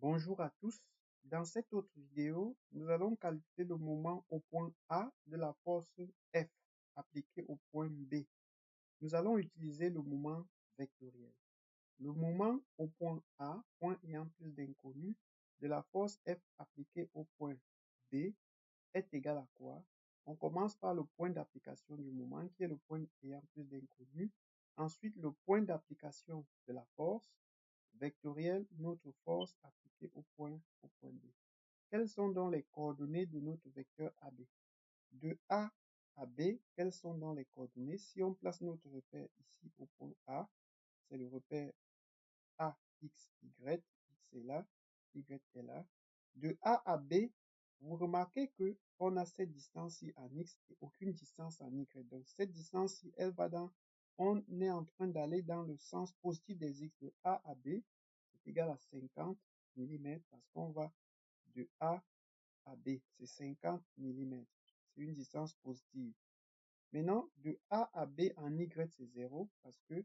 Bonjour à tous. Dans cette autre vidéo, nous allons calculer le moment au point A de la force F appliquée au point B. Nous allons utiliser le moment vectoriel. Le moment au point A, point ayant plus d'inconnu, de la force F appliquée au point B est égal à quoi? On commence par le point d'application du moment qui est le point ayant plus d'inconnu. Ensuite, le point d'application de la force vectorielle, notre force appliquée au point B. Quelles sont donc les coordonnées de notre vecteur AB? De A à B, quelles sont donc les coordonnées? Si on place notre repère ici au point A, c'est le repère A, X, Y. X est là, Y est là. De A à B, vous remarquez que on a cette distance-ci en X et aucune distance en Y. Donc, cette distance-ci, elle va dans, on est en train d'aller dans le sens positif des X. De A à B, c'est égal à 50 mm parce qu'on va de A à B. C'est 50 mm. C'est une distance positive. Maintenant, de A à B en Y, c'est 0 parce que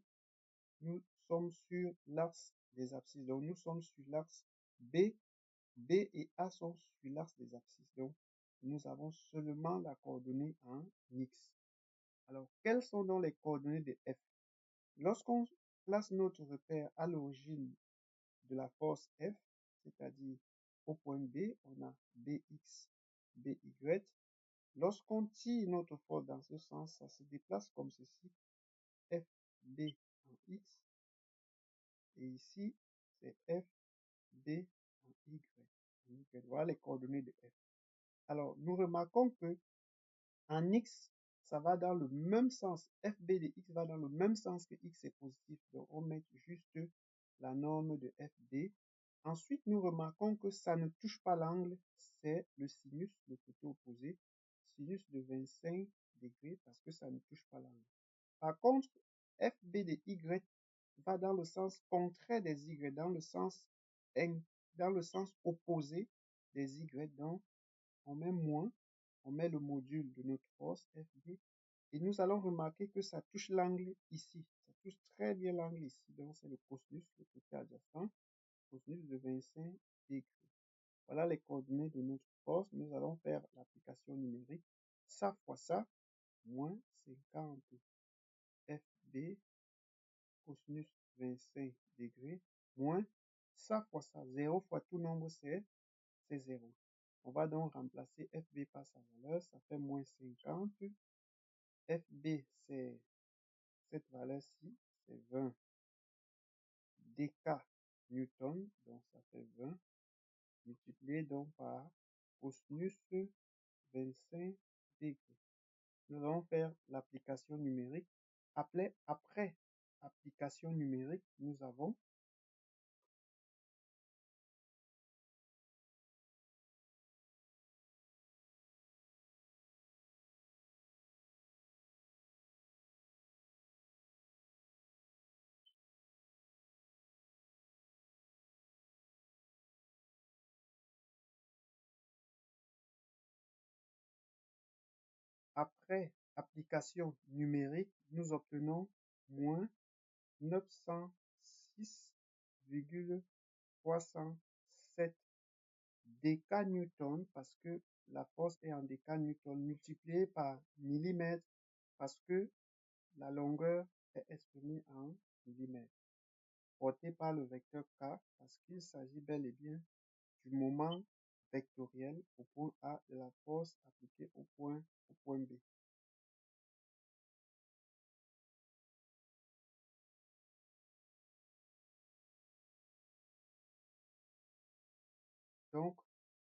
nous sommes sur l'axe des abscisses. Donc, nous sommes sur l'axe B. B et A sont sur l'axe des abscisses. Donc, nous avons seulement la coordonnée en X. Alors, quelles sont donc les coordonnées de F? Lorsqu'on place notre repère à l'origine de la force F, c'est-à-dire au point B, on a BX, BY. Lorsqu'on tire notre force dans ce sens, ça se déplace comme ceci. FB en X. Et ici, c'est FB en Y. Voilà les coordonnées de F. Alors, nous remarquons que en X, ça va dans le même sens. FB de X va dans le même sens que X est positif. Donc, on met juste la norme de FB. Ensuite, nous remarquons que ça ne touche pas l'angle. C'est le sinus, le côté opposé. Sinus de 25 degrés parce que ça ne touche pas l'angle. Par contre, FB de Y va dans le sens contraire des Y, dans le sens opposé des Y. Donc, on met moins, on met le module de notre force FB et nous allons remarquer que ça touche l'angle ici. Ça touche très bien l'angle ici. Donc, c'est le cosinus, le côté adjacent, cosinus de 25 degrés. Voilà les coordonnées de notre force. Nous allons faire l'application numérique. Ça fois ça, moins 50 FB cosinus 25 degrés, moins ça fois ça. 0 fois tout nombre, c'est 0. On va donc remplacer FB par sa valeur. Ça fait moins 50. FB, c'est cette valeur-ci, c'est 20 dk newton. Donc, ça fait 20 multiplié donc par cosinus 25 degrés. Nous allons faire l'application numérique. Après application numérique, nous avons après application numérique, nous obtenons moins 906,67 dk newton parce que la force est en dk newton multiplié par millimètre parce que la longueur est exprimée en millimètres, porté par le vecteur K parce qu'il s'agit bel et bien du moment vectoriel au point A de la force appliquée au point B. Donc,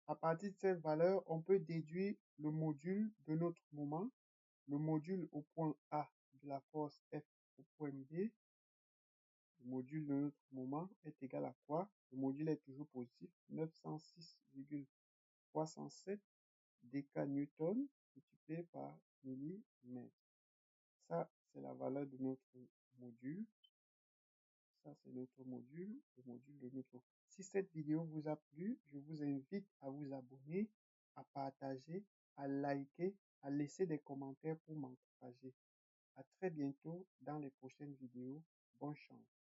à partir de cette valeur, on peut déduire le module de notre moment, le module au point A de la force F au point B. Le module de notre moment est égal à quoi? Le module est toujours positif, 906,67 dk newton multiplié par millimètre. Ça, c'est la valeur de notre module. Ça, c'est notre module, le module de notre. Si cette vidéo vous a plu, je vous invite à vous abonner, à partager, à liker, à laisser des commentaires pour m'encourager. À très bientôt dans les prochaines vidéos. Bonne chance.